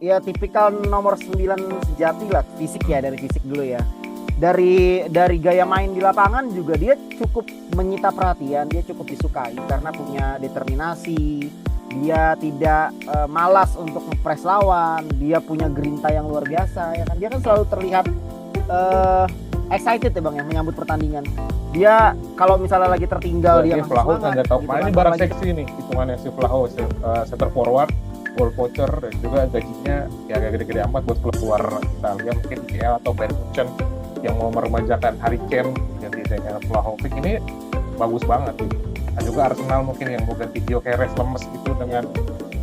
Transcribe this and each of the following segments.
Ya tipikal nomor 9 sejati lah, fisik ya, dari fisik dulu ya. Dari gaya main di lapangan juga dia cukup menyita perhatian, dia cukup disukai karena punya determinasi. Dia tidak malas untuk ngepres lawan, dia punya grinta yang luar biasa ya kan. Dia kan selalu terlihat excited ya Bang ya menyambut pertandingan. Dia kalau misalnya lagi tertinggal Berarti dia langsung Vlahovic semangat nggak tahu gitu main, kan. ini Kalau barang lagi seksi nih hitungannya si Vlahovic, center forward, goal poacher, dan juga gajinya ya agak gede-gede amat buat keluar Italia, mungkin IPL atau Bayern Munchen yang mau meremajakan Harry Kane yang dengan Vlahovic ini bagus banget ini. Dan juga Arsenal mungkin yang mau ganti Gyökeres lemes gitu dengan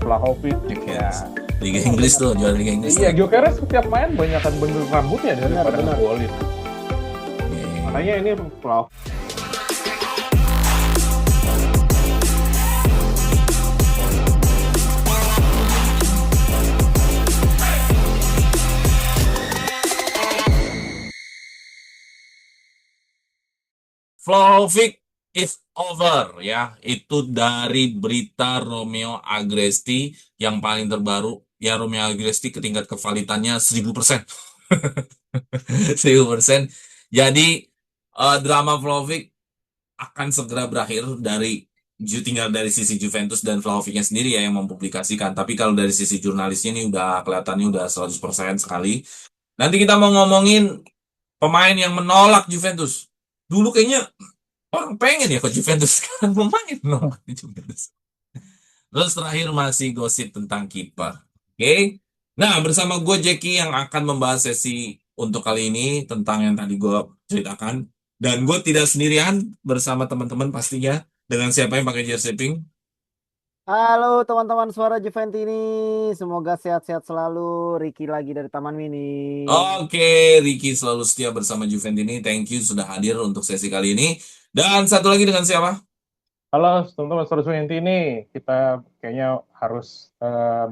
Vlahovic. Ya, Liga Inggris tuh, juara Liga Inggris iya, tuh. Gyökeres setiap main banyakan bentuk rambutnya daripada benar. ngegolin. Iya. Makanya ini Vlahovic. Vlahovic is over ya. Itu dari berita Romeo Agresti yang paling terbaru. Ya, Romeo Agresti ke tingkat kevalitannya 1000%. 1000%. Jadi drama Vlahovic akan segera berakhir tinggal dari sisi Juventus dan Vlahovicnya sendiri ya yang mempublikasikan. Tapi kalau dari sisi jurnalisnya ini udah kelihatannya udah 100% sekali. Nanti kita mau ngomongin pemain yang menolak Juventus. Dulu kayaknya orang pengen ya ke Juventus, sekarang pemain menolak di Juventus. Terus terakhir masih gosip tentang kiper. Oke. Nah, bersama gue Jackie yang akan membahas sesi untuk kali ini tentang yang tadi gue ceritakan. Dan gue tidak sendirian bersama teman-teman pastinya. Dengan siapa yang pakai jersey pink? Halo teman-teman Suara Juventini, semoga sehat-sehat selalu. Ricky lagi dari Taman Mini. Oke, Ricky selalu setia bersama Juventini. Thank you sudah hadir untuk sesi kali ini. Dan satu lagi dengan siapa? Halo teman-teman Sobat ini, kita kayaknya harus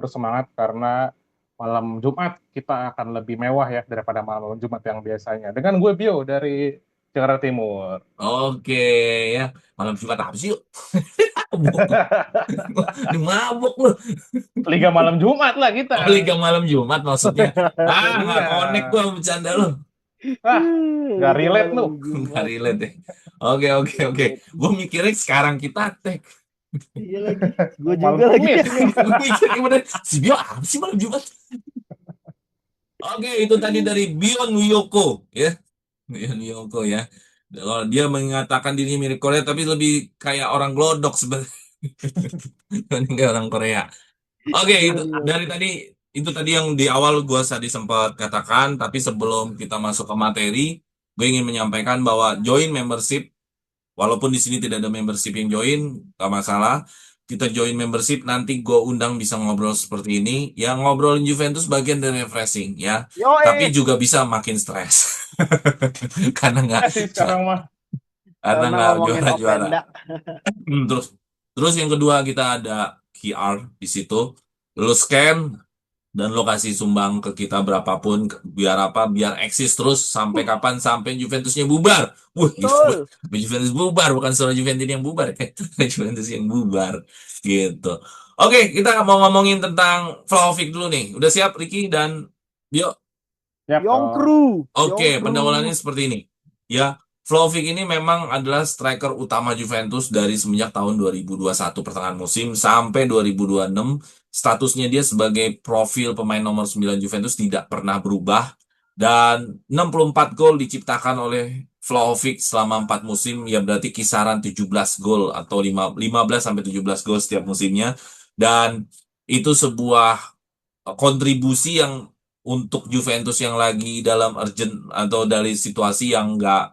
bersemangat karena malam Jumat kita akan lebih mewah ya daripada malam Jumat yang biasanya. Dengan gue Bio dari Jakarta Timur. Oke, ya. Malam Jumat apa sih yuk? Ini mabuk lu. Liga malam Jumat lah kita. Oh, Liga Malam Jumat maksudnya. Nggak Iya. connect gua bercanda lu. Ah, nggak Liga relate lu. malam Nggak Jumat. relate deh. Oke. Gue mikirnya sekarang kita tag. Iya lagi, gue Malam juga lagi. Kamis ini. Gue mikirnya bener. Si Bio apa sih Malam Jumat? Oke, itu tadi dari Bion Wiyoko. Ya. Bion Wiyoko ya. Kalau dia mengatakan dirinya mirip Korea, tapi lebih kayak orang glodok sebenarnya. Dibanding kayak orang Korea. Oke, itu dari tadi itu tadi yang di awal gue tadi sempat katakan, tapi sebelum kita masuk ke materi, gue ingin menyampaikan bahwa join membership, walaupun di sini tidak ada membership yang join, gak masalah. Kita join membership, nanti gue undang bisa ngobrol seperti ini. Yang ngobrolin Juventus bagian dari refreshing ya, Yo tapi juga bisa makin stres karena nggak Nggak sih sekarang mah. karena karena nggak ngomongin juara-juara. Openda. Terus yang kedua kita ada QR di situ. Lu scan dan lo kasih sumbang ke kita berapapun biar apa? Biar eksis terus sampai kapan? Sampai Juventusnya bubar. Wah, Betul. Juventus bubar bukan soal Juventus yang bubar ya. Juventus yang bubar gitu. Oke, kita mau ngomongin tentang Vlahovic dulu nih. Udah siap Ricky dan Bio? Yap, Yongkru. Oke, Yongkru. pendawalannya seperti ini. Ya, Vlahovic ini memang adalah striker utama Juventus dari semenjak tahun 2021 pertengahan musim sampai 2026. Statusnya dia sebagai profil pemain nomor 9 Juventus tidak pernah berubah. Dan 64 gol diciptakan oleh Vlahovic selama 4 musim. Ya berarti kisaran 17 gol atau 15 sampai 17 gol setiap musimnya. Dan itu sebuah kontribusi yang untuk Juventus yang lagi dalam urgent atau dari situasi yang nggak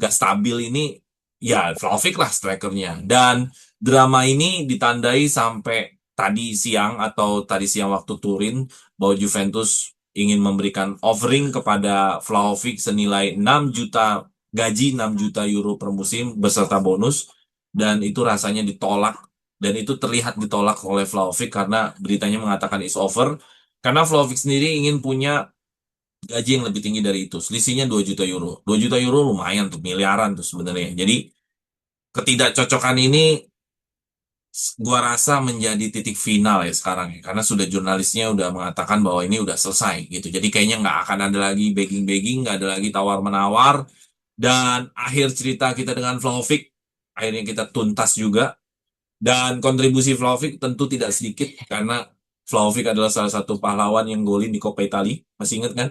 stabil ini, ya Vlahovic lah strikernya. Dan drama ini ditandai sampai tadi siang waktu Turin bahwa Juventus ingin memberikan offering kepada Vlahovic senilai 6 juta gaji 6 juta euro per musim beserta bonus, dan itu rasanya ditolak, dan itu terlihat ditolak oleh Vlahovic karena beritanya mengatakan is over. Karena Vlahovic sendiri ingin punya gaji yang lebih tinggi dari itu. Selisihnya 2 juta euro. 2 juta euro lumayan tuh, miliaran tuh sebenarnya. Jadi ketidakcocokan ini gua rasa menjadi titik final ya sekarang ya, karena sudah jurnalisnya udah mengatakan bahwa ini udah selesai gitu. Jadi kayaknya nggak akan ada lagi begging-begging, nggak ada lagi tawar-menawar, dan akhir cerita kita dengan Vlahovic akhirnya kita tuntas juga. Dan kontribusi Vlahovic tentu tidak sedikit karena Vlahovic adalah salah satu pahlawan yang golin di Coppa Italia. Masih ingat kan?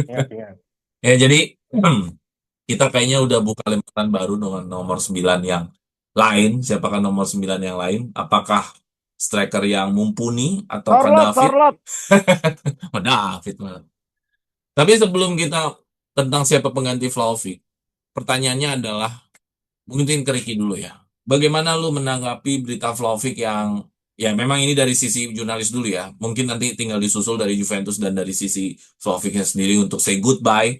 Ingat, ingat. Ya, jadi kita kayaknya udah buka lembaran baru dengan nomor 9 yang lain. Siapakah nomor 9 yang lain? Apakah striker yang mumpuni ataukah Sorlot, David? Sorlot. Oh, David malah. Tapi sebelum kita tentang siapa pengganti Vlahovic, pertanyaannya adalah mungkin ke Ricky dulu ya. Bagaimana lu menanggapi berita Vlahovic yang ya memang ini dari sisi jurnalis dulu ya. Mungkin nanti tinggal disusul dari Juventus dan dari sisi Vlahovicnya sendiri untuk say goodbye.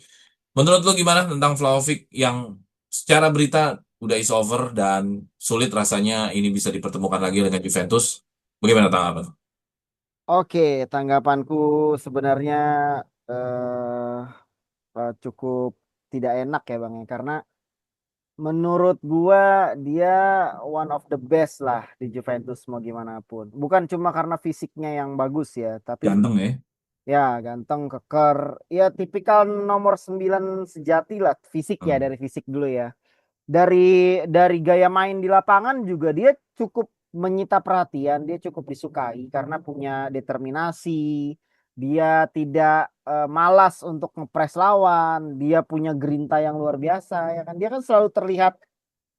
Menurut lu gimana tentang Vlahovic yang secara berita udah is over dan sulit rasanya ini bisa dipertemukan lagi dengan Juventus? Bagaimana tanggapan? Oke, tanggapanku sebenarnya eh cukup tidak enak ya Bang ya, karena menurut gua dia one of the best lah di Juventus mau gimana pun. Bukan cuma karena fisiknya yang bagus ya, tapi Ganteng ya? ya ganteng, keker, ya tipikal nomor 9 sejati lah, fisik ya, Hmm. dari fisik dulu ya. Dari gaya main di lapangan juga dia cukup menyita perhatian, dia cukup disukai karena punya determinasi, dia tidak malas untuk ngepres lawan, dia punya grinta yang luar biasa ya kan. Dia kan selalu terlihat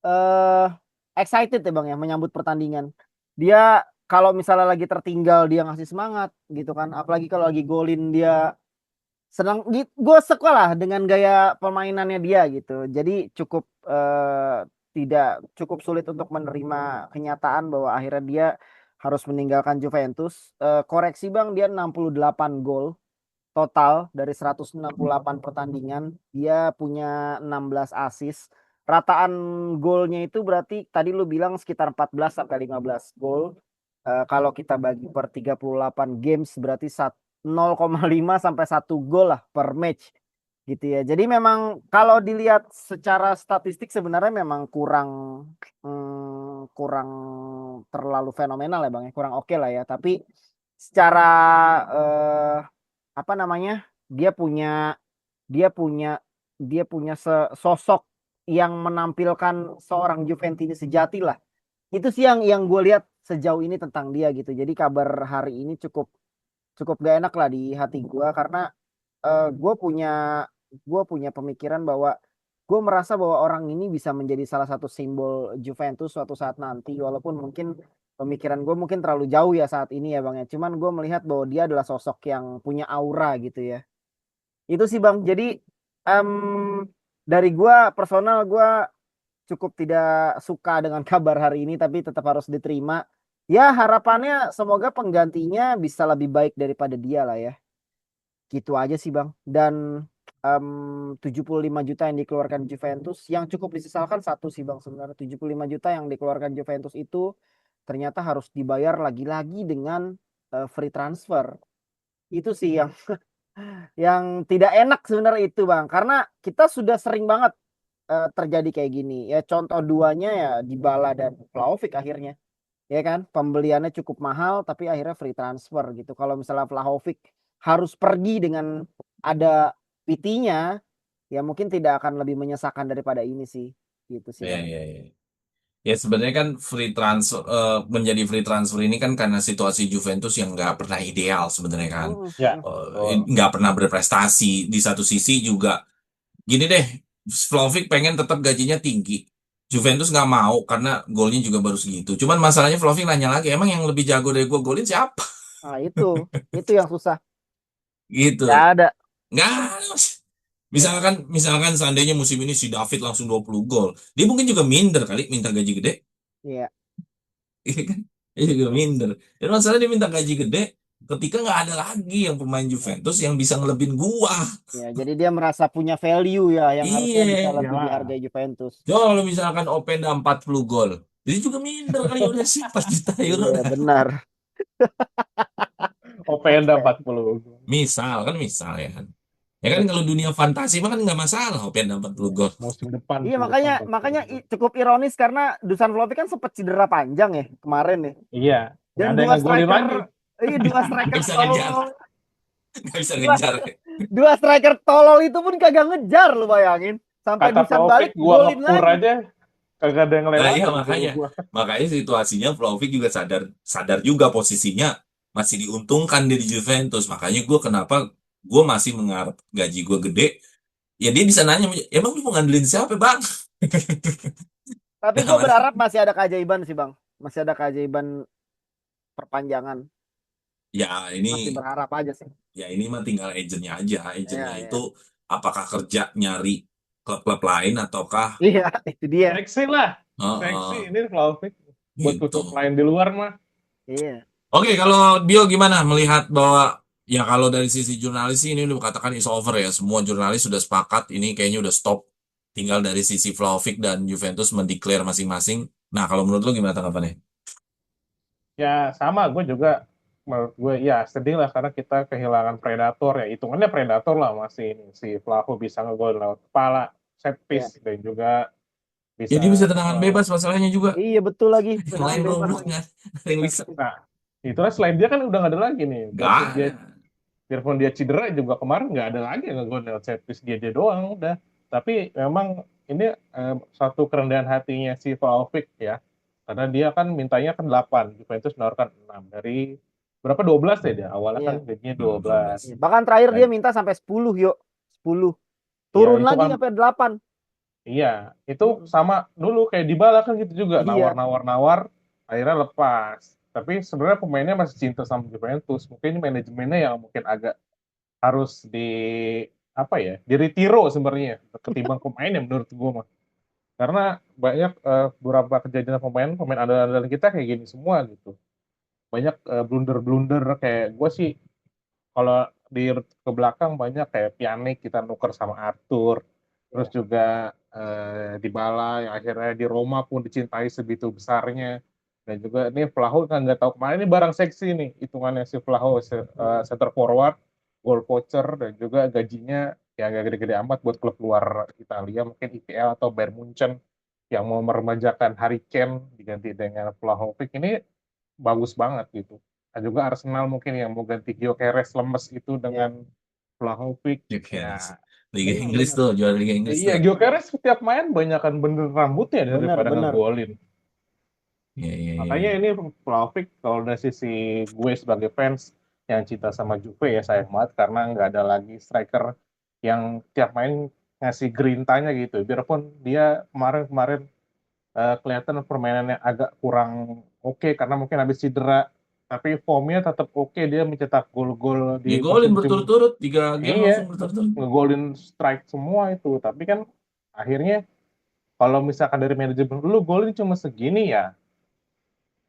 eh excited ya Bang ya menyambut pertandingan. Dia kalau misalnya lagi tertinggal dia ngasih semangat gitu kan. Apalagi kalau lagi golin dia senang. Gue suka lah dengan gaya permainannya dia gitu. Jadi cukup tidak cukup sulit untuk menerima kenyataan bahwa akhirnya dia harus meninggalkan Juventus. Koreksi Bang, dia 68 gol total dari 168 pertandingan. Dia punya 16 assist. Rataan golnya itu berarti tadi lu bilang sekitar 14 sampai 15 gol. Kalau kita bagi per 38 games berarti 0,5 sampai 1 gol lah per match gitu ya. Jadi memang kalau dilihat secara statistik sebenarnya memang kurang terlalu fenomenal ya Bang ya, kurang oke lah ya. Tapi secara eh, apa namanya? Dia punya dia punya dia punya sosok yang menampilkan seorang Juventini sejati lah. Itu sih yang gue lihat sejauh ini tentang dia gitu. Jadi kabar hari ini cukup cukup gak enak lah di hati gue karena eh, gue punya gue punya pemikiran bahwa gue merasa bahwa orang ini bisa menjadi salah satu simbol Juventus suatu saat nanti, walaupun mungkin pemikiran gue mungkin terlalu jauh ya saat ini ya Bang ya. Cuman gue melihat bahwa dia adalah sosok yang punya aura gitu ya. Itu sih Bang. Jadi em, dari gue personal gue cukup tidak suka dengan kabar hari ini, tapi tetap harus diterima. Ya harapannya semoga penggantinya bisa lebih baik daripada dia lah ya. Gitu aja sih Bang. Dan 75 juta yang dikeluarkan Juventus, yang cukup disesalkan satu sih Bang sebenarnya. 75 juta yang dikeluarkan Juventus itu ternyata harus dibayar lagi-lagi dengan free transfer. Itu sih yang tidak enak sebenarnya itu Bang. Karena kita sudah sering banget terjadi kayak gini. Ya contoh duanya ya Dybala dan Vlahovic akhirnya. Ya kan, pembeliannya cukup mahal tapi akhirnya free transfer gitu. Kalau misalnya Vlahovic harus pergi dengan ada PT-nya, ya mungkin tidak akan lebih menyesakan daripada ini sih. Gitu sih Ya, Bang. ya, ya. Ya sebenarnya kan free transfer menjadi free transfer ini kan karena situasi Juventus yang nggak pernah ideal sebenarnya kan. Mm, Ya, mm. betul. Nggak pernah berprestasi. Di satu sisi juga gini deh, Vlahovic pengen tetap gajinya tinggi. Juventus nggak mau karena golnya juga baru segitu. Cuman masalahnya Vlahovic nanya lagi, emang yang lebih jago dari gue golin siapa? Nah, itu yang susah. Gitu. Gak ada. Nggak ada, Mas. Misalkan seandainya musim ini si David langsung 20 gol. Dia mungkin juga minder kali minta gaji gede. Iya, Iya kan? Dia juga minder. Dan masalah dia minta gaji gede ketika nggak ada lagi yang pemain Juventus yang bisa ngelebihin gua. ya. Jadi dia merasa punya value ya yang harusnya bisa Iya. lebih Iyalah. dihargai Juventus. Coba kalau misalkan Openda 40 gol. Dia juga minder kali udah sih 4 juta euro. Iya, benar. Openda 40. Misal kan misal ya kan. Ya kan kalau dunia fantasi mah kan nggak masalah Hopen dapat 40 gol. Musim depan Iya, sih makanya depan makanya pasti. cukup ironis karena Dusan Vlahovic kan sempat cedera panjang ya kemarin ya. Iya, nggak Dan ada yang dua ngegolin striker, lagi. dua Nggak striker bisa ngejar, tolol, nggak bisa dua, ngejar. dua striker tolol itu pun kagak ngejar, lu bayangin. Sampai Kata Dusan Vlahovic, balik gua golin ngepur lagi. aja kagak ada yang Nah iya lewatin gol makanya, gua. makanya situasinya Vlahovic juga sadar sadar juga posisinya masih diuntungkan dia di Juventus. Makanya gue kenapa gue masih mengharap gaji gue gede. Ya dia bisa nanya, emang lu mau ngandelin siapa bang? Tapi gue Dalam arti, berharap masih ada keajaiban sih bang. Masih ada keajaiban perpanjangan. ya Masih ini berharap aja sih. ya ini mah tinggal agentnya aja. Iya, Agentnya itu iya. apakah kerja nyari klub-klub lain ataukah Iya, itu dia. Seksi lah, seksi eh, ini Vlahovic buat gitu. klub lain di luar mah. Iya. Oke, kalau Bio gimana melihat bahwa ya kalau dari sisi jurnalis sih ini udah katakan is over ya. Semua jurnalis sudah sepakat ini kayaknya udah stop. Tinggal dari sisi Vlahovic dan Juventus mendeklar masing-masing. Nah, kalau menurut lu gimana tanggapannya? Ya sama, gue juga menurut gue ya sedih lah karena kita kehilangan predator ya, hitungannya predator lah masih ini. Si Vlaho bisa ngegol lewat kepala, set Iya. piece dan juga Ya dia bisa bisa tendangan bebas masalahnya juga. Iya betul lagi. Yang Tendangan lain bebas goblok lagi. nggak ada yang bisa. nah itulah selain dia kan udah gak ada lagi nih, Gak ada. biarpun dia cedera juga kemarin nggak ada lagi yang ngegol lewat set piece, dia doang udah. Tapi memang ini satu kerendahan hatinya si Vlahovic ya, karena dia kan mintanya kan 8, Juventus menawarkan 6 dari berapa, 12 ya, dia awalnya kan Iya. gajinya 12. Iya. Bahkan terakhir dia Dan minta sampai 10 yuk. 10. ya Turun itu lagi kan, sampai 8. iya itu sama dulu kayak Dybala kan gitu juga, Iya. nawar-nawar akhirnya lepas. Tapi sebenarnya pemainnya masih cinta sama Juventus, mungkin manajemennya yang mungkin agak harus di apa ya, di retiro sebenarnya ketimbang pemainnya menurut gue mah. Karena banyak beberapa kejadian pemain andalan kita kayak gini semua gitu. Banyak blunder-blunder kayak gue sih, kalau di ke belakang banyak kayak Pjanic kita nuker sama Arthur, terus Iya. juga Dybala yang akhirnya di Roma pun dicintai segitu besarnya, dan juga ini Vlaho kan nggak tahu kemarin ini barang seksi nih hitungannya si Vlaho, center forward, goal poacher, dan juga gajinya ya agak gede-gede amat buat klub luar Italia, mungkin IPL atau Bayern Munchen yang mau meremajakan Harry Kane diganti dengan Vlahovic, ini bagus banget gitu. Dan juga Arsenal mungkin yang mau ganti Gyökeres lemes itu Iya. dengan Vlahovic. Gyökeres. Ya, Liga Iya Inggris benar. tuh, juara Liga Inggris iya tuh. Gyökeres setiap main banyakan bener rambutnya Benar, daripada benar. ngegolin. Iya, iya, iya, Makanya iya. ini Vlahovic kalau dari sisi gue sebagai fans yang cinta sama Juve ya sayang banget karena nggak ada lagi striker yang tiap main ngasih grintanya gitu. Biarpun dia kemarin-kemarin kelihatan permainannya agak kurang oke karena mungkin habis cedera, tapi formnya tetap oke, dia mencetak gol-gol Dia di golin musim-musim. berturut-turut 3 game langsung Iya, berturut-turut. ngegolin strike semua itu. Tapi kan akhirnya kalau misalkan dari manajemen dulu golin cuma segini ya,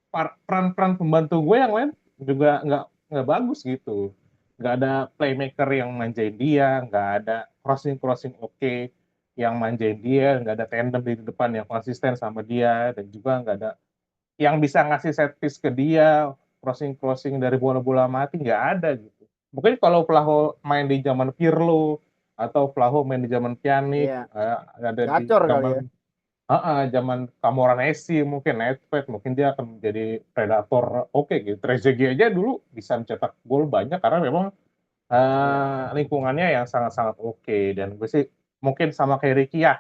peran-peran pembantu gue yang lain juga nggak bagus gitu. Nggak ada playmaker yang manjain dia, nggak ada crossing oke yang manjain dia, nggak ada tandem di depan yang konsisten sama dia, dan juga nggak ada yang bisa ngasih set piece ke dia, crossing dari bola-bola mati nggak ada gitu. Mungkin kalau Vlaho main di zaman Pirlo atau Vlaho main di zaman Pjanic, Iya. ada di Gacor kali ya. zaman zaman Camoranesi, mungkin Nedved, mungkin dia akan menjadi predator oke gitu. Trezeguet aja dulu bisa mencetak gol banyak karena memang Iya. lingkungannya yang sangat-sangat oke. Dan gue sih mungkin sama kayak Ricky ya,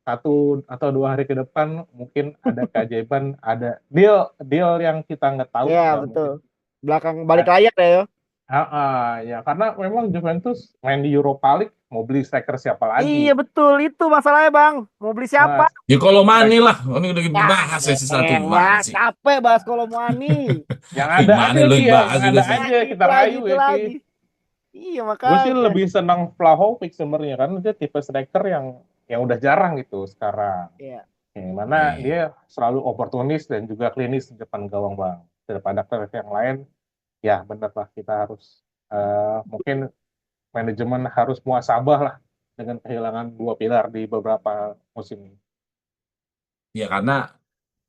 1 atau 2 hari ke depan mungkin ada keajaiban, ada deal deal yang kita nggak tahu Iya ya betul. mungkin. Belakang balik Ya, layar ya yo. ya karena memang Juventus main di Europa League mau beli striker siapa Iya lagi, betul itu masalahnya bang. Mau beli siapa? mas? Ya kalau Mane Striker lah, ini udah Ya dibahas sesi satu elah gimana sih? capek bahas kalau Muani. yang ada Gimana aja lu Ki, yang bahas yang juga ada sih? aja kita rayu Itu ya lagi. Ki. Iya Gue sih makanya. lebih senang Vlahovic sebenarnya karena dia tipe striker yang udah jarang gitu sekarang. Iya. Yang Iya, mana iya. dia selalu oportunis dan juga klinis di depan gawang bang. Daripada striker yang lain, ya benar lah kita harus mungkin manajemen harus muasabah lah dengan kehilangan 2 pilar di beberapa musim ini. Ya karena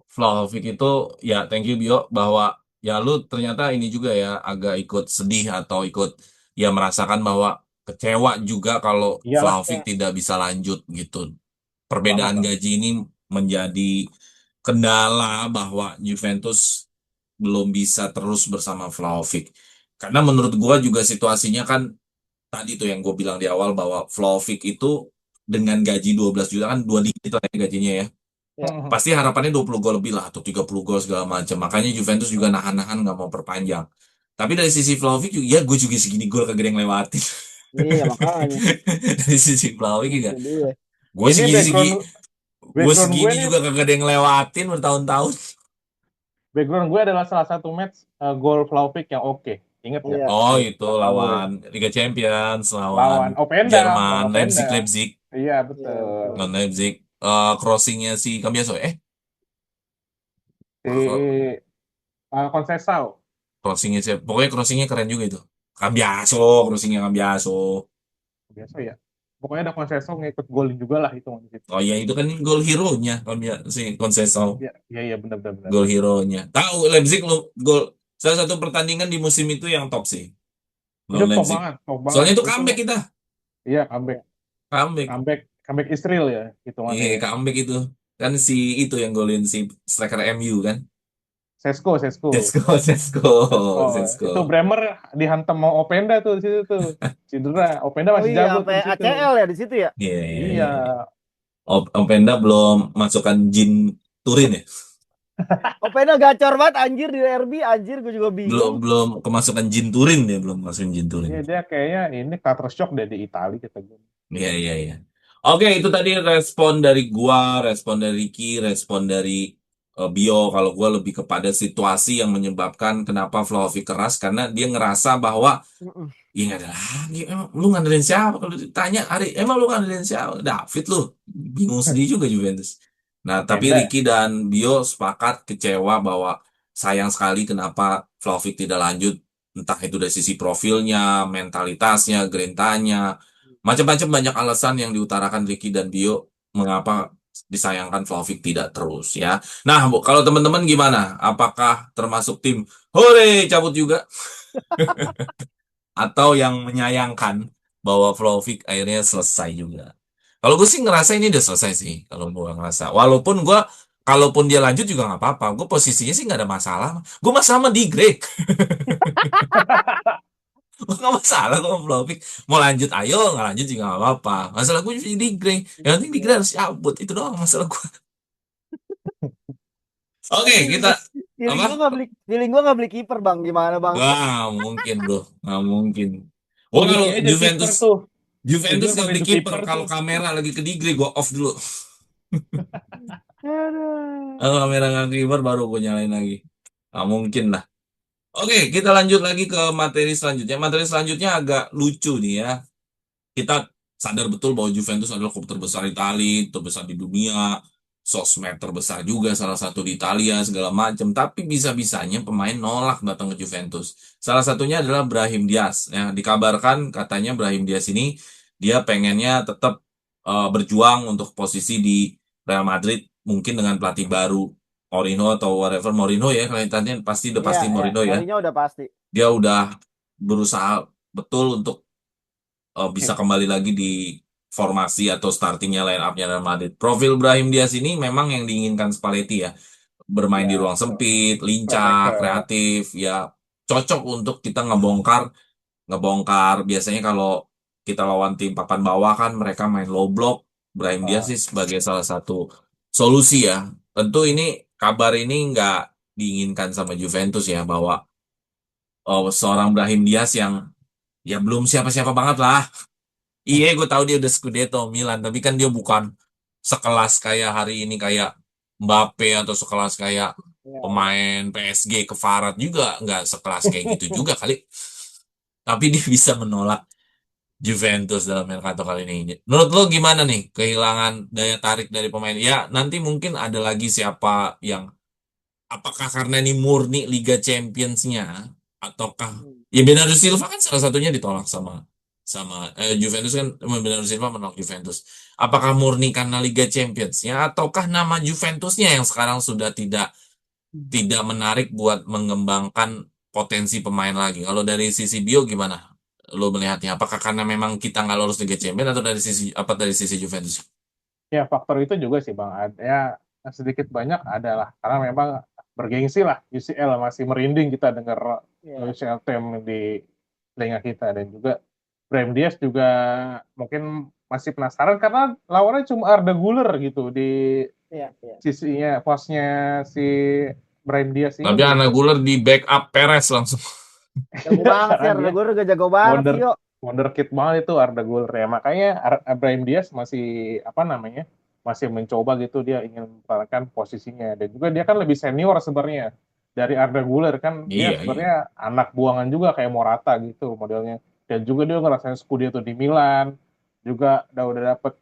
Vlahovic itu ya thank you Bio bahwa ya lu ternyata ini juga ya agak ikut sedih atau ikut ya merasakan bahwa kecewa juga kalau Iyalah, Vlahovic tidak bisa lanjut gitu. banget Perbedaan lah. gaji ini menjadi kendala bahwa Juventus belum bisa terus bersama Vlahovic. Karena menurut gua juga situasinya kan tadi tuh yang gue bilang di awal bahwa Vlahovic itu dengan gaji 12 juta kan dua digit lah ya gajinya ya. Ya. Pasti harapannya 20 gol lebih lah atau 30 gol segala macam. Makanya Juventus juga nahan-nahan nggak mau perpanjang. Tapi dari sisi Vlahovic juga, ya gue juga segini gol kagak ada yang lewatin. Iya makanya Dari sisi Vlahovic itu juga, dia. gue Ini segini background segini, gue background gue segini nih, juga kagak ada yang lewatin bertahun-tahun. background gue adalah salah satu match gol Vlahovic yang oke. Ingat nggak? Iya. Oh Di itu belakang gue lawan Liga Champions, lawan lawan Openda, Jerman, lawan Openda. Leipzig, Iya Iya betul. betul. non Leipzig. Crossingnya si Cambiaso, Si Conceição. crossingnya siapa? Pokoknya crossingnya keren juga itu. Cambiaso, crossingnya Cambiaso. Biasa ya. Pokoknya ada Conceição ngikut golin juga lah itu. Oh iya itu kan gol hero-nya si Conceição, Iya, iya, iya, benar, benar, benar. gol hero-nya. Tahu Leipzig lo gol salah satu pertandingan di musim itu yang top sih. Itu Lawan top Leipzig. banget, top banget. Soalnya itu Itu comeback kita, iya comeback, comeback. comeback, comeback Israel ya Iya, hitungannya ya. comeback itu. Kan si itu yang golin si striker MU kan. Sesko, Sesko, Sesko, Sesko, Sesko. Itu Sesko. Bremer dihantam mau Openda tuh di situ tuh. Cedera. Openda Oh masih iya jago tuh sampai di situ. ACL ya di situ ya. Iya, iya, Iya. iya. Openda belum masukkan Jin Turin ya? Opena gacor banget anjir di RB anjir gue juga Belum bingung. belum kemasukan Jin Turin dia belum masukin Jin Turin. Iya, dia kayaknya ini culture shock deh di Italia kata gue. Iya, iya, iya. Oke, itu tadi respon dari gua, respon dari Ricky, respon dari Bio. Kalau gua lebih kepada situasi yang menyebabkan kenapa Vlahovic keras karena dia ngerasa bahwa Mm-mm. ya nggak ada lagi. Emang lu ngandelin siapa? Kalau ditanya Ari, emang lu ngandelin siapa? David lu. Bingung sendiri juga Juventus. Nah, tapi Openda. Ricky dan Bio sepakat kecewa bahwa sayang sekali kenapa Vlahovic tidak lanjut. Entah itu dari sisi profilnya, mentalitasnya, gerintanya, macam-macam banyak alasan yang diutarakan Ricky dan Bio mengapa disayangkan Vlahovic tidak terus ya. Nah, Bu, kalau teman-teman gimana? Apakah termasuk tim hore cabut juga atau yang menyayangkan bahwa Vlahovic akhirnya selesai juga? Kalau gue sih ngerasa ini udah selesai sih. Kalau gue ngerasa, walaupun gue kalaupun dia lanjut juga nggak apa-apa. Gue posisinya sih nggak ada masalah. Gue masalah sama di Greg. Nggak masalah kok Vlahovic. Mau lanjut ayo, nggak lanjut juga nggak apa-apa. Masalah gue di Greg. Yang penting di Greg harus cabut. Itu doang masalah gue. Oke, kita Feeling apa? gue nggak beli feeling gue nggak beli kiper bang gimana bang? Wah, mungkin bro. Nggak mungkin. Wah, Oh, kalau Ricky aja kiper Juventus tuh. Juventus Ujung nggak pakai beli itu kiper kiper kalau tuh. kamera lagi ke Digre gue off dulu. Aduh. Kalau kamera nggak kiper baru gue nyalain lagi. Nggak mungkin lah. Oke, kita lanjut lagi ke materi selanjutnya. Materi selanjutnya agak lucu nih ya. Kita sadar betul bahwa Juventus adalah klub terbesar Italia, terbesar di dunia, sosmed terbesar juga salah satu di Italia segala macam. Tapi bisa-bisanya pemain nolak datang ke Juventus. Salah satunya adalah Brahim Diaz. Ya, dikabarkan katanya Brahim Diaz ini dia pengennya tetap berjuang untuk posisi di Real Madrid, mungkin dengan pelatih baru Mourinho atau whatever Mourinho ya, kelihatannya pasti udah Iya pasti ya Mourinho ya. Mourinho udah pasti. Dia udah berusaha betul untuk bisa kembali lagi di formasi atau startingnya line up-nya Real Madrid. Profil Brahim Diaz ini memang yang diinginkan Spalletti ya. Bermain di Ya, ruang sempit, lincah, playmaker. kreatif, ya cocok untuk kita ngebongkar ngebongkar. Biasanya kalau kita lawan tim papan bawah kan mereka main low block. Brahim Diaz Ah, sih sebagai salah satu solusi ya. Tentu ini kabar ini nggak diinginkan sama Juventus ya bahwa seorang Brahim Diaz yang ya belum siapa-siapa banget lah. Iya, gue tahu dia udah Scudetto Milan, tapi kan dia bukan sekelas kayak hari ini kayak Mbappe atau sekelas kayak Ya. pemain PSG ke Farad juga nggak sekelas kayak gitu juga kali. Tapi dia bisa menolak Juventus dalam Mercato kali ini. Menurut lo gimana nih kehilangan daya tarik dari pemain? Ya, nanti mungkin ada lagi siapa yang apakah karena ini murni Liga Champions-nya ataukah Hmm. ya Bernardo Silva kan salah satunya ditolak sama sama Juventus kan Bernardo Silva menolak Juventus. Apakah murni karena Liga Champions-nya ataukah nama Juventusnya yang sekarang sudah tidak menarik buat mengembangkan potensi pemain lagi? Kalau dari sisi Bio gimana? lo melihatnya? Apakah karena memang kita nggak lolos Liga Champions atau dari sisi Juventus? Ya faktor itu juga sih Bang. Ya sedikit banyak adalah karena memang bergengsi lah UCL masih merinding kita dengar Iya. UCL team di telinga kita dan juga Brahim Diaz juga mungkin masih penasaran karena lawannya cuma Arda Güler gitu di Iya, iya. sisinya posnya si Brahim Diaz Tapi ini Arda dan Güler di backup Perez langsung. Jago banget sih karena Arda dia Güler, juga jago banget wonder sih yo. wonderkid banget itu Arda Güler ya makanya Brahim Diaz masih apa namanya masih mencoba gitu dia ingin mempertahankan posisinya dan juga dia kan lebih senior sebenarnya dari Arda Güler kan dia Iya, iya. sebenarnya anak buangan juga kayak Morata gitu modelnya dan juga dia ngerasain Scudetto di Milan juga udah dapet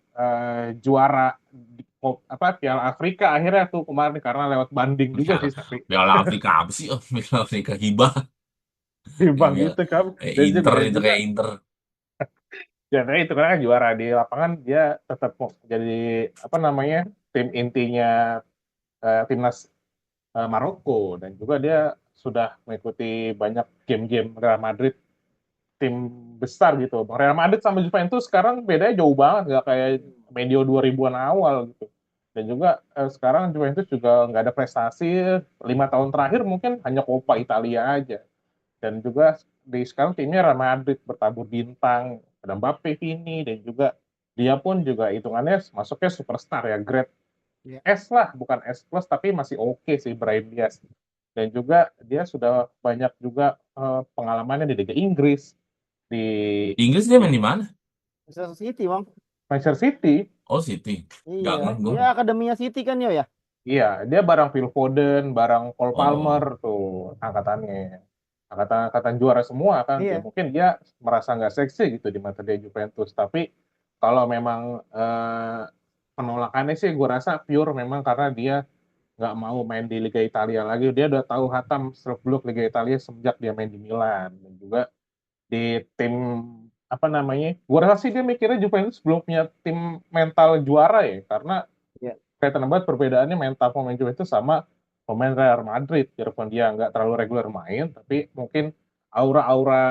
juara di apa Piala Afrika akhirnya tuh kemarin karena lewat banding juga Piala, sih tapi Piala Afrika apa sih? Oh, Piala Afrika hibah. di bank Iya. itu kan Inter dan itu juga kayak Inter. ya tapi itu kan juara di lapangan dia tetap mau jadi apa namanya tim intinya timnas Maroko dan juga dia sudah mengikuti banyak game-game Real Madrid tim besar gitu. Real Madrid sama Juventus sekarang bedanya jauh banget nggak kayak medio 2000-an awal gitu. Dan juga sekarang Juventus juga nggak ada prestasi 5 tahun terakhir mungkin hanya Coppa Italia aja dan juga di sekarang timnya Real Madrid bertabur bintang ada Mbappe, Vini dan juga dia pun juga hitungannya masuknya superstar ya grade Iya. S lah bukan S plus tapi masih oke sih Brahim Diaz dan juga dia sudah banyak juga pengalamannya di Liga Inggris di Di Inggris dia tim main di mana? Manchester City, Bang. Manchester City. Oh, City. Nggak Iya, ngeh gue. dia akademinya City kan yo ya. Iya dia bareng Phil Foden bareng Cole Palmer Oh. tuh angkatannya angkatan juara semua kan ya Iya. mungkin dia merasa nggak seksi gitu di mata dia Juventus tapi kalau memang penolakannya sih gue rasa pure memang karena dia nggak mau main di Liga Italia lagi dia udah tahu hatam seluk beluk Liga Italia semenjak dia main di Milan dan juga di tim apa namanya gue rasa sih dia mikirnya Juventus belum punya tim mental juara ya karena Iya. kelihatan banget perbedaannya mental pemain Juventus sama pemain Real Madrid. Walaupun dia nggak terlalu reguler main, tapi mungkin aura-aura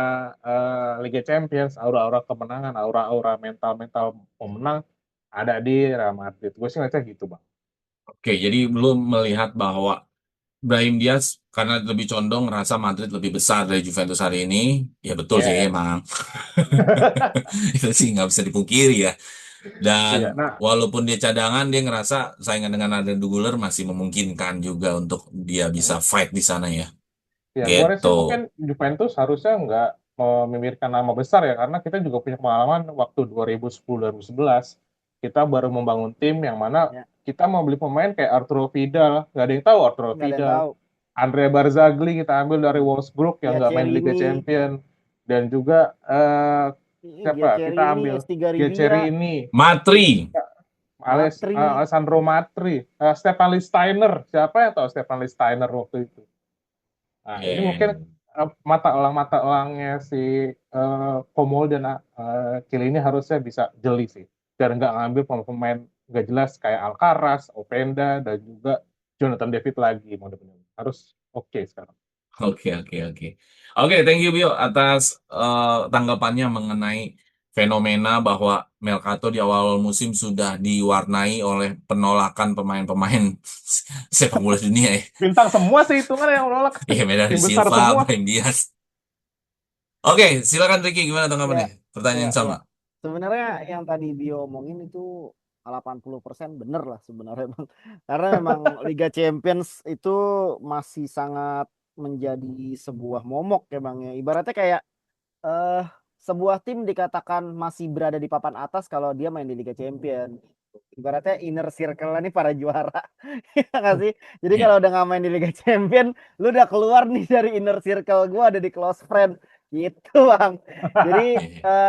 Liga Champions, aura-aura kemenangan, aura-aura mental-mental pemenang ada di Real Madrid. Gue sih ngeliatnya gitu, Bang. Oke, jadi belum melihat bahwa Brahim Diaz karena lebih condong ngerasa Madrid lebih besar dari Juventus hari ini. Ya betul sih Yes. emang. Itu sih nggak bisa dipungkiri ya. Dan Iya. Nah, walaupun dia cadangan, dia ngerasa saingan dengan Arda Güler masih memungkinkan juga untuk dia bisa fight di sana ya. ya gue rasa Gitu. mungkin Juventus harusnya nggak memikirkan nama besar ya, karena kita juga punya pengalaman waktu 2010-2011. Kita baru membangun tim yang mana Ya, kita mau beli pemain kayak Arturo Vidal, nggak ada yang tahu Arturo nggak ada yang Vidal. tahu. Andrea Barzagli kita ambil dari Wolfsburg yang nggak main di Liga Giacerini, Champion. Dan juga siapa? Kita Giacerini, ambil Estiga Rivia, Giacherini, Matri. Matri. Alessandro Matri, Stefan Steiner. Siapa yang tahu Stefan Steiner waktu itu? Nah, ini mungkin Ya. mata elangnya si Komol dan Kili ini harusnya bisa jeli sih. Biar nggak ngambil pemain nggak jelas kayak Alcaraz, Openda, dan juga Jonathan David lagi. Harus oke sekarang. Oke, oke, oke. Oke, thank you Bio atas tanggapannya mengenai fenomena bahwa Melkato di awal musim sudah diwarnai oleh penolakan pemain-pemain sepak bola dunia ya. Bintang semua sih hitungan yang menolak. Iya, Bernardo Tim besar Silva, semua. Brahim Diaz. Oke, silakan Ricky, gimana Ya, tanggapannya? ya, Pertanyaan ya. sama. Sebenarnya yang tadi Bio omongin itu 80% bener lah sebenarnya, Bang. Karena memang Liga Champions itu masih sangat menjadi sebuah momok ya, Bang ya. Ibaratnya kayak eh sebuah tim dikatakan masih berada di papan atas kalau dia main di Liga Champions. Ibaratnya inner circle ini para juara. Ya nggak sih? Jadi Iya. kalau udah nggak main di Liga Champions, lu udah keluar nih dari inner circle gua, ada di close friend. Gitu, Bang. Jadi Iya.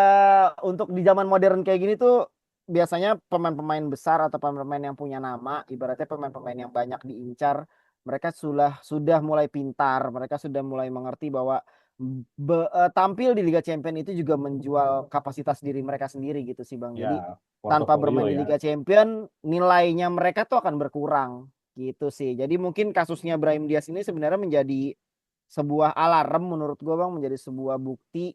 untuk di zaman modern kayak gini tuh biasanya pemain-pemain besar atau pemain-pemain yang punya nama, ibaratnya pemain-pemain yang banyak diincar, mereka sudah mulai pintar, mereka sudah mulai mengerti bahwa tampil di Liga Champions itu juga menjual kapasitas diri mereka sendiri gitu sih, Bang. Jadi Ya, tanpa portofolio bermain di ya. Liga Champions, nilainya mereka tuh akan berkurang gitu sih. Jadi mungkin kasusnya Brahim Diaz ini sebenarnya menjadi sebuah alarm menurut gue, Bang, menjadi sebuah bukti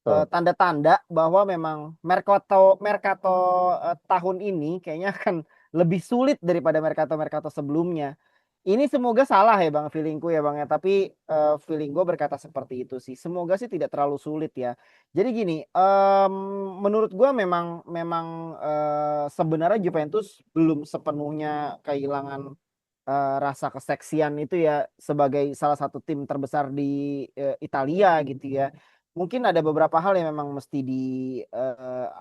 Betul. tanda-tanda bahwa memang mercato mercato tahun ini kayaknya akan lebih sulit daripada mercato-mercato sebelumnya. Ini semoga salah ya Bang, feeling-ku ya Bang ya, tapi, feeling gue berkata seperti itu sih. Semoga sih tidak terlalu sulit ya. Jadi gini, menurut gua memang, sebenarnya Juventus belum sepenuhnya kehilangan, rasa keseksian itu ya sebagai salah satu tim terbesar di, Italia gitu ya. Mungkin ada beberapa hal yang memang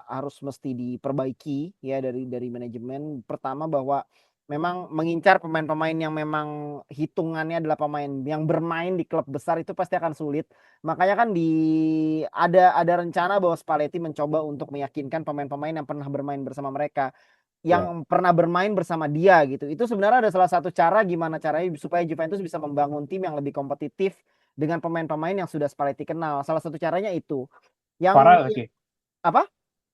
harus mesti diperbaiki ya dari manajemen. Pertama bahwa memang mengincar pemain-pemain yang memang hitungannya adalah pemain yang bermain di klub besar itu pasti akan sulit. Makanya kan ada rencana bahwa Spalletti mencoba untuk meyakinkan pemain-pemain yang pernah bermain bersama mereka, Ya. yang pernah bermain bersama dia gitu. Itu sebenarnya ada salah satu cara gimana caranya supaya Juventus bisa membangun tim yang lebih kompetitif dengan pemain-pemain yang sudah Spalletti kenal. Salah satu caranya itu. Yang Farah lagi. apa?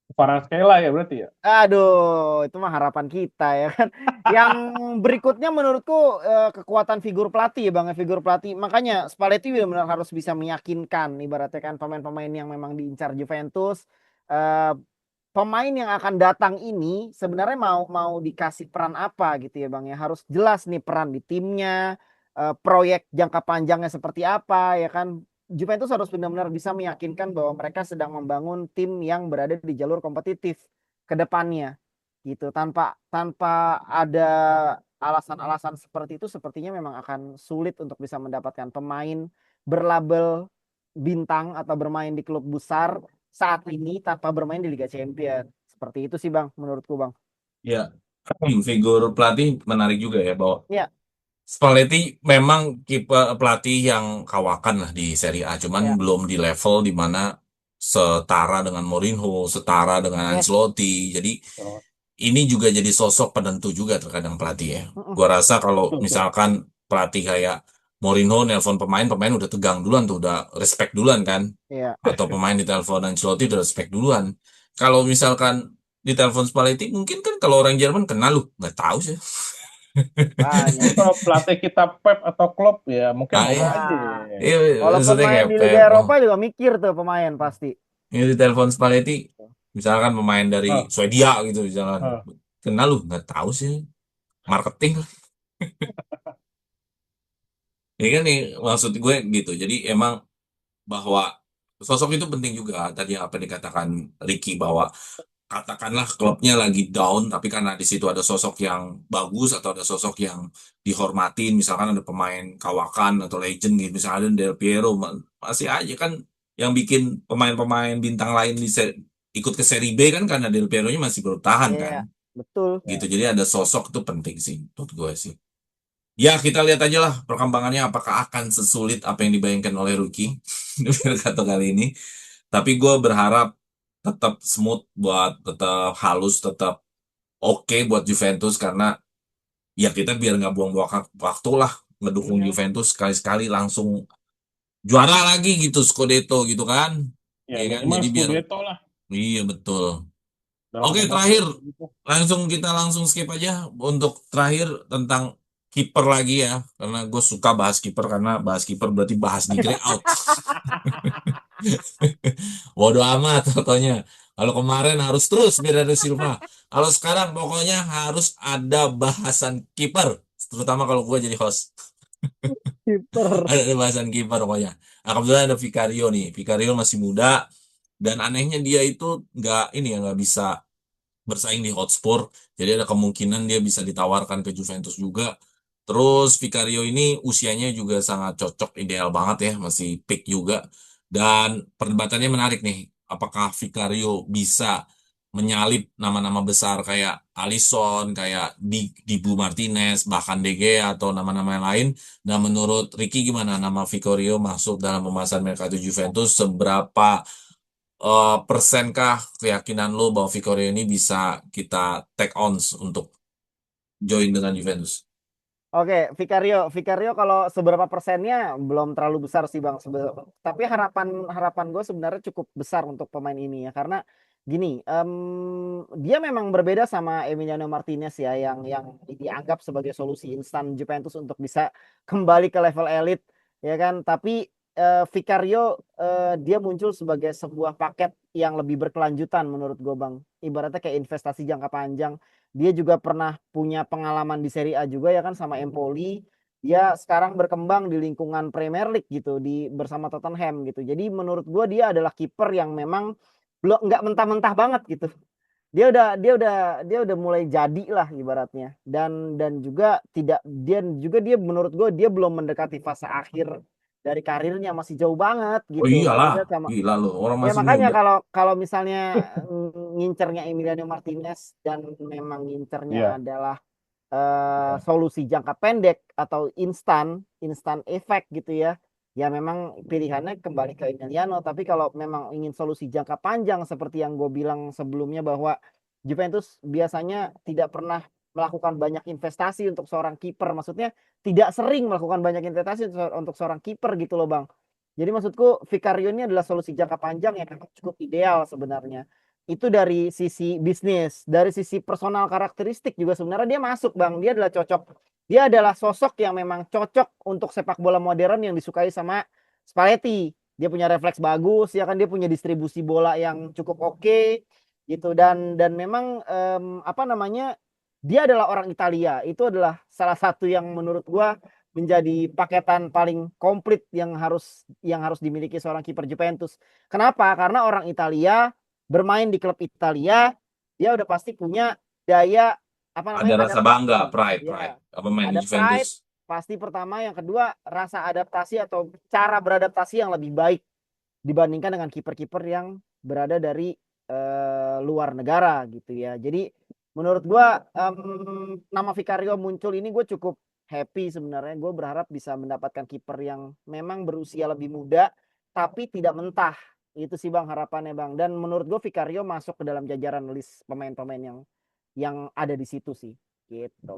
Kvaratskhelia ya berarti ya? Aduh, itu mah harapan kita ya kan. Yang berikutnya menurutku, kekuatan figur pelatih ya Bang, ya, figur pelatih. Makanya Spalletti benar-benar harus bisa meyakinkan ibaratnya kan pemain-pemain yang memang diincar Juventus, eee, pemain yang akan datang ini sebenarnya mau dikasih peran apa gitu ya Bang ya. Harus jelas nih peran di timnya, proyek jangka panjangnya seperti apa ya kan. Juventus harus benar-benar bisa meyakinkan bahwa mereka sedang membangun tim yang berada di jalur kompetitif ke depannya gitu. Tanpa tanpa ada alasan-alasan seperti itu sepertinya memang akan sulit untuk bisa mendapatkan pemain berlabel bintang atau bermain di klub besar saat ini tanpa bermain di Liga Champions. Seperti itu sih Bang, menurutku Bang. Ya, figur pelatih menarik juga ya bahwa Iya, Spalletti memang kiper pelatih yang kawakan lah di Serie A, cuman iya, belum di level di mana setara dengan Mourinho, setara dengan yes. Ancelotti. Jadi Betul. ini juga jadi sosok penentu juga terkadang pelatih ya. Mhm, Gua rasa kalau Betul. misalkan pelatih kayak Mourinho nelpon pemain, pemain udah tegang duluan tuh, udah respect duluan kan. iya. Atau pemain ditelepon Ancelotti udah respect duluan. Kalau misalkan ditelepon Spalletti, mungkin kan kalau orang Jerman kenal lu, nggak tahu sih. Makanya. Tapi kalau pelatih kita Pep atau Klopp ya mungkin Ah mau ya, aja. Nah, iya, walaupun maksudnya main kayak di Liga Pep. Oh, Eropa juga mikir tuh pemain pasti. ini ditelepon Spalletti, misalkan pemain dari Oh, Swedia gitu, misalkan oh, kenal lu, nggak tahu sih. Marketing. Ini kan nih maksud gue gitu. Jadi emang bahwa sosok itu penting juga. Tadi apa dikatakan Ricky bahwa katakanlah klubnya lagi down, tapi karena di situ ada sosok yang bagus atau ada sosok yang dihormatin, misalkan ada pemain kawakan atau legend gitu, misalnya ada Del Piero, masih aja kan yang bikin pemain-pemain bintang lain ikut ke Serie B kan karena Del Piero-nya masih bertahan kan, Iya, betul. gitu. ya. Jadi ada sosok itu penting sih, menurut gue sih. Ya, kita lihat aja lah perkembangannya apakah akan sesulit apa yang dibayangkan oleh Ruki di Mercato kali ini. Tapi gue berharap tetap smooth buat tetap halus, tetap oke buat Juventus karena ya kita biar nggak buang-buang waktu lah ngedukung Mhm. Juventus sekali-sekali langsung juara lagi gitu Scudetto gitu kan. Ya Iya kan? minimal Jadi biar Scudetto lah. iya betul. Udah Oke, lama banget terakhir gitu. kita langsung skip aja untuk terakhir tentang kiper lagi ya. Karena gue suka bahas kiper karena bahas kiper berarti bahas di grey out. Bodoh amat pokoknya. Kalau kemarin harus terus Bernardo Silva. Kalau sekarang pokoknya harus ada bahasan kiper. Terutama kalau gue jadi host. Kiper. Ada bahasan kiper pokoknya. Nah, kebetulan ada Vicario nih. Vicario masih muda. Dan anehnya dia itu nggak ini ya nggak bisa bersaing di Hotspur. Jadi ada kemungkinan dia bisa ditawarkan ke Juventus juga. Terus Vicario ini usianya juga sangat cocok, ideal banget ya, masih peak juga. Dan perdebatannya menarik nih, apakah Vicario bisa menyalip nama-nama besar kayak Alisson, kayak Dibu Martinez, bahkan De Gea atau nama-nama yang lain. Dan menurut Ricky gimana nama Vicario masuk dalam pembahasan Mercato Juventus? Seberapa persenkah keyakinan lo bahwa Vicario ini bisa kita take on untuk join dengan Juventus? Oke, Vicario kalau seberapa persennya belum terlalu besar sih Bang, tapi harapan harapan gue sebenarnya cukup besar untuk pemain ini ya, karena gini, dia memang berbeda sama Emiliano Martinez ya, yang dianggap sebagai solusi instan Juventus untuk bisa kembali ke level elit, ya kan. Tapi Vicario dia muncul sebagai sebuah paket yang lebih berkelanjutan menurut gue Bang. Ibaratnya kayak investasi jangka panjang. Dia juga pernah punya pengalaman di Serie A juga ya kan sama Empoli. Dia sekarang berkembang di lingkungan Premier League gitu bersama Tottenham gitu. Jadi menurut gue dia adalah kiper yang memang belum nggak mentah-mentah banget gitu. Dia udah mulai jadi lah ibaratnya. Dan juga dia menurut gue dia belum mendekati fase akhir dari karirnya, masih jauh banget Oh gitu. iyalah, Maksudnya sama gila loh, orang ya masih makanya muda. kalau misalnya ngincernya Emiliano Martinez dan memang ngincernya Iya. adalah Iya. solusi jangka pendek atau instan efek gitu ya. Ya memang pilihannya kembali ke Emiliano, tapi kalau memang ingin solusi jangka panjang seperti yang gue bilang sebelumnya bahwa Juventus biasanya tidak pernah melakukan banyak investasi untuk seorang kiper, maksudnya tidak sering melakukan banyak investasi untuk seorang kiper gitu loh Bang. Jadi maksudku Vicario ini adalah solusi jangka panjang yang memang cukup ideal sebenarnya. Itu dari sisi bisnis, dari sisi personal karakteristik juga sebenarnya dia masuk Bang. Dia adalah cocok. Dia adalah sosok yang memang cocok untuk sepak bola modern yang disukai sama Spalletti. Dia punya refleks bagus, ya kan, dia punya distribusi bola yang cukup oke gitu, dan memang apa namanya, dia adalah orang Italia. Itu adalah salah satu yang menurut gua menjadi paketan paling komplit yang harus dimiliki seorang kiper Juventus. Kenapa? Karena orang Italia bermain di klub Italia, dia udah pasti punya daya apa Ada namanya, rasa bangga, adaptasi. pride, Ya, apa main di ada pride Juventus. pasti pertama, yang kedua rasa adaptasi atau cara beradaptasi yang lebih baik dibandingkan dengan kiper-kiper yang berada dari luar negara gitu ya. Jadi menurut gua nama Vicario muncul ini gue cukup happy sebenarnya. Gue berharap bisa mendapatkan kiper yang memang berusia lebih muda tapi tidak mentah. Itu sih Bang harapannya Bang. Dan menurut gue Vicario masuk ke dalam jajaran list pemain-pemain yang ada di situ sih. Gitu.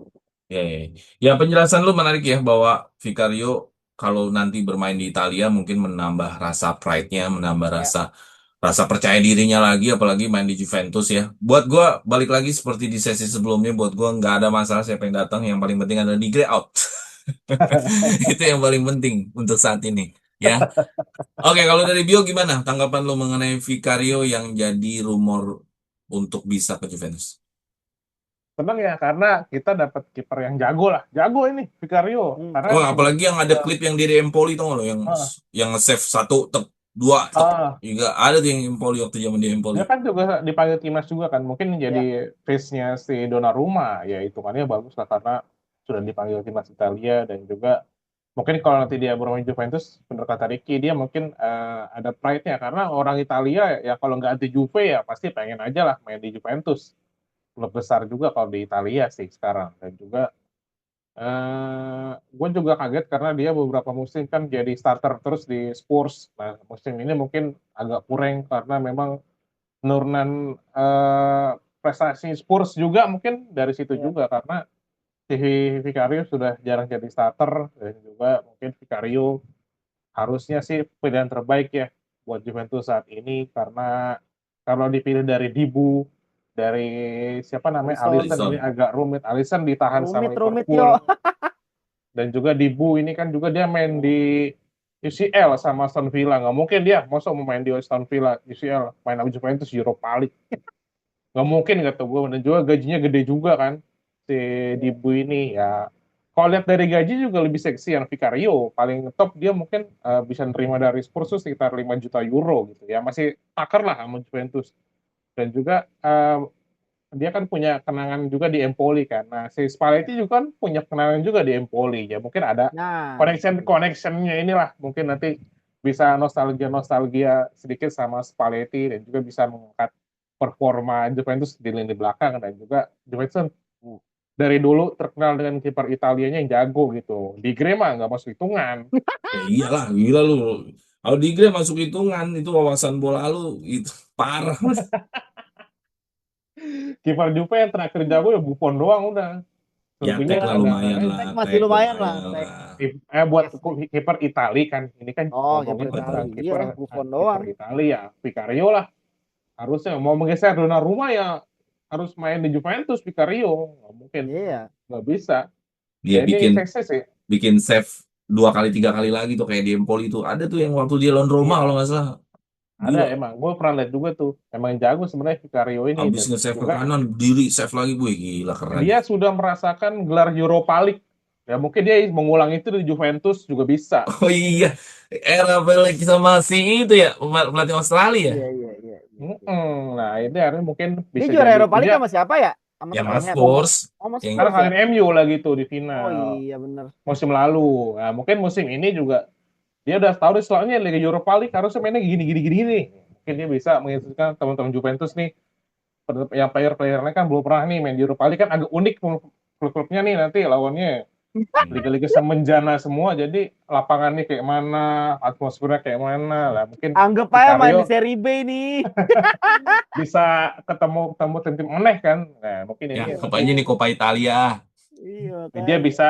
Ya, ya, ya. Ya, penjelasan lu menarik ya bahwa Vicario kalau nanti bermain di Italia mungkin menambah rasa pride-nya, menambah Ya. rasa rasa percaya dirinya lagi, apalagi main di Juventus ya. Buat gua balik lagi seperti di sesi sebelumnya, buat gua nggak ada masalah siapa yang datang. Yang paling penting adalah di grade out. Itu yang paling penting untuk saat ini. Ya. Oke, kalau dari Bio gimana tanggapan lu mengenai Vicario yang jadi rumor untuk bisa ke Juventus? Senang ya karena kita dapat kiper yang jago lah. Jago ini Vicario. Karena Oh, tim apalagi yang ada klip yang dari Empoli tau nggak lo ah, yang save satu tek dua tek ah, juga ada tuh yang Empoli waktu zaman di Empoli. dia kan juga dipanggil timnas juga kan. Mungkin jadi Ya. face-nya si Donnarumma. Ya hitungannya bagus lah karena sudah dipanggil timnas Italia dan juga mungkin kalau nanti dia bermain Juventus, bener kata Ricky, dia mungkin ada pride-nya karena orang Italia ya kalau nggak anti Juve ya pasti pengen aja lah main di Juventus. Klub besar juga kalau di Italia sih sekarang dan juga gue juga kaget karena dia beberapa musim kan jadi starter terus di Spurs. Nah musim ini mungkin agak kurang karena memang penurunan prestasi Spurs juga mungkin dari situ Ya. juga karena si Vicario sudah jarang jadi starter dan juga mungkin Vicario harusnya sih pilihan terbaik ya buat Juventus saat ini karena kalau dipilih dari Dibu, dari siapa namanya Alisson. Alisson ini Alisson. agak rumit. Alisson ditahan sama Rumit yo. Liverpool dan juga Dibu ini kan juga dia main di UCL sama Aston Villa, nggak mungkin dia masuk mau main di Aston Villa UCL main sama Juventus Europa League, nggak mungkin kata gue. Dan juga gajinya gede juga kan si Dibu ini ya. Kalau lihat dari gaji juga lebih seksi yang Vicario, paling top dia mungkin bisa nerima dari Spurs tuh sekitar 5 juta euro gitu ya, masih takar lah sama Juventus. Dan juga dia kan punya kenangan juga di Empoli kan. Nah, si Spalletti juga kan punya kenangan juga di Empoli. Ya mungkin ada Nah, connection-nya inilah. Mungkin nanti bisa nostalgia sedikit sama Spalletti dan juga bisa mengangkat performa Juventus di lini belakang dan juga Juventus kan dari dulu terkenal dengan kiper Italianya yang jago gitu. Di Grema nggak masuk hitungan. Ya iyalah, gila lu. Kalau di Grey masuk hitungan itu wawasan bola lu itu parah. Kiper Juve yang terakhir jago ya Buffon doang udah. Ya Selebihnya tek lah ada lumayan lah, tek masih tek lumayan lah, lumayan tek. lah. buat Yes. kiper Itali kan ini kan Oh, ngomongin kiper tentang Itali. kiper Iyalah, Buffon kiper doang. Itali ya Vicario lah harusnya mau menggeser Donnarumma ya harus main di Juventus Vicario nggak mungkin Iya. nggak bisa Dia ya ini bikin seksi sih bikin save 2 kali 3 kali lagi tuh kayak di Empoli itu. Ada tuh yang waktu dia lawan Roma Iya, kalau nggak salah. ada Gila. emang. Gue pernah lihat juga tuh. Emang jago sebenarnya Vicario ini Habis dan nge-save ke juga kanan, diri save lagi. Wih, gila keren. dia sudah merasakan gelar Europa League. Ya mungkin dia mengulang itu di Juventus juga bisa. Oh iya, era Pelé sama si itu ya, pelatih Australia ya. Iya, iya, iya, iya, iya. Nah, ini artinya mungkin Dia bisa juara jadi Eropa League dia sama siapa ya? Sama Yang temennya Spurs, Oh, sama yang sekarang Spurs ya? kalian MU lagi tuh di Oh final iya bener. musim lalu. Nah, mungkin musim ini juga dia udah tahu nih soalnya Liga Europa League harusnya mainnya gini gini gini nih. Mungkin dia bisa menginstruksikan teman-teman Juventus nih, yang player-playernya kan belum pernah nih main di Europa League, kan agak unik klub-klubnya nih nanti lawannya liga-liga semenjana semua, jadi lapangannya kayak mana, atmosfernya kayak mana lah, mungkin Anggap aja main di Vicario seri B nih. bisa ketemu tim-tim aneh kan. Nah, mungkin ya, ini apa aja nih Coppa Italia. Iya dia kan. bisa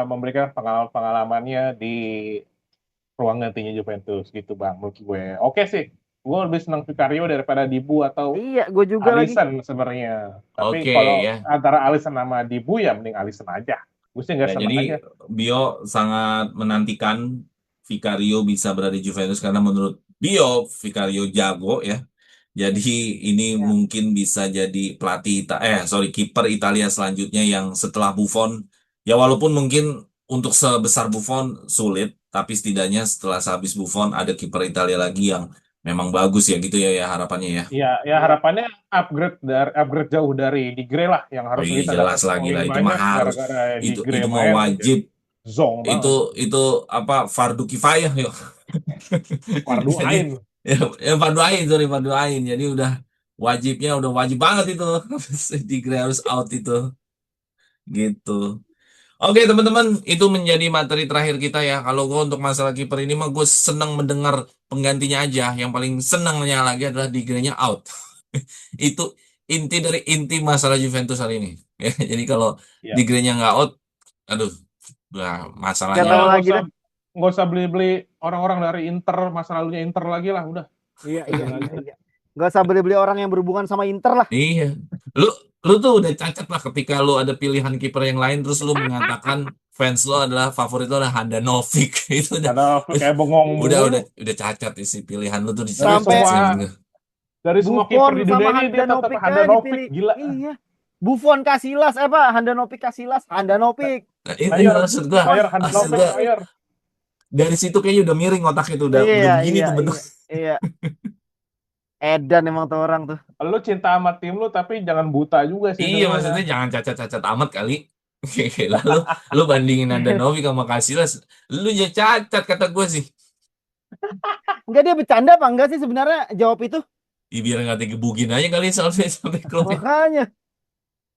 memberikan pengalaman-pengalamannya di ruang gantinya Juventus gitu bang, menurut gue. Oke sih, gue lebih senang Vicario daripada Dibu atau Iya, gue juga lagi. Alisson sebenarnya. Tapi Oke kalau ya. antara Alisson sama Dibu ya mending Alisson aja. Gue sih nggak Ya, seneng jadi aja. Bio sangat menantikan Vicario bisa berada di Juventus karena menurut Bio Vicario jago ya. Jadi ini Ya. mungkin bisa jadi pelatih sorry, kiper Italia selanjutnya yang setelah Buffon. Ya walaupun mungkin untuk sebesar Buffon sulit, tapi setidaknya setelah sehabis Buffon ada kiper Italia lagi yang memang bagus ya gitu ya, ya harapannya ya. Ya, ya Iya. harapannya upgrade jauh dari Di Gray lah, yang Oh harusnya iya kita jelas dapat lagi lah poin itu mah banyak harus gara-gara Di Gray itu mau main mungkin wajib zong itu banget. itu apa fardu kifayah yuk. Fardu Jadi Ain. ya fardu ain sorry fardu ain. Jadi wajibnya udah wajib banget itu. Tigre harus out itu gitu. Oke teman-teman, itu menjadi materi terakhir kita ya. Kalau gue untuk masalah kiper ini mah gue senang mendengar penggantinya aja. Yang paling senangnya lagi adalah Tigre-nya out. Itu inti dari inti masalah Juventus hari ini. Ya, jadi kalau Ya. Tigre-nya nggak out, aduh, udah Gak masalahnya. tahu Udah lagi dah. nggak usah beli-beli orang-orang dari Inter, masa lalunya Inter lagi lah, udah. Iya, iya, iya, iya. Gak usah beli-beli orang yang berhubungan sama Inter lah. Iya. Lu lu tuh udah cacat lah ketika lu ada pilihan kiper yang lain terus lu mengatakan fans lu adalah favorit lu adalah Handanovic. Itu Karena kayak bengong mulu. udah cacat isi pilihan lu tuh Dari dicacat Sampai sih. semua dari semua kiper Buffon di sama dunia ini dia tetap Handanovic aja Handanovic, dipilih. gila. Iya. Buffon Casillas, Handanovic Casillas, Handanovic. Nah, ini Bayar, maksud gua, bayar maksud Handanovic, gua bayar. dari situ kayaknya udah miring otak itu udah Iya, begini iya, tuh bentuk. iya, iya. Edan emang tuh orang tuh. Lu cinta sama tim lu tapi jangan buta juga sih Iya sebenarnya. maksudnya jangan cacat-cacat amat kali. Lalu lu bandingin Handanovic sama Casillas, lu ya cacat kata gue sih. Enggak, dia bercanda apa enggak sih sebenarnya jawab itu? Biar nggak digebukin aja kali sampai klubnya. Makanya.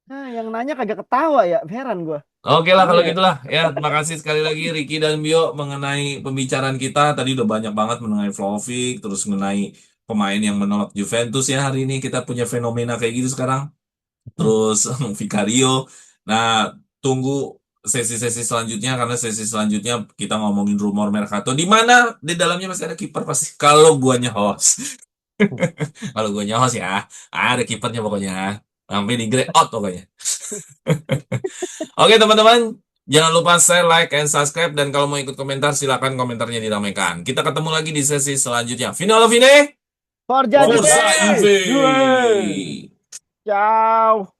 Nah, yang nanya kagak ketawa ya, heran gua. Oke lah kalau Iya. gitulah ya. Terima kasih sekali lagi Ricky dan Bio mengenai pembicaraan kita. Tadi udah banyak banget mengenai Vlahovic, terus mengenai pemain yang menolak Juventus ya hari ini kita punya fenomena kayak gitu sekarang. Terus Vicario. Nah, tunggu sesi-sesi selanjutnya karena sesi selanjutnya kita ngomongin rumor Mercato di mana di dalamnya masih ada kiper pasti. Kalau guanya host. Kalau guanya host ya, ada kipernya pokoknya. Sampai di grade out pokoknya. Oke teman-teman, jangan lupa share, like, and subscribe. Dan kalau mau ikut komentar, silakan komentarnya diramaikan. Kita ketemu lagi di sesi selanjutnya. Final of Fine, Forza Forza Juve. Juve! Juve! Ciao.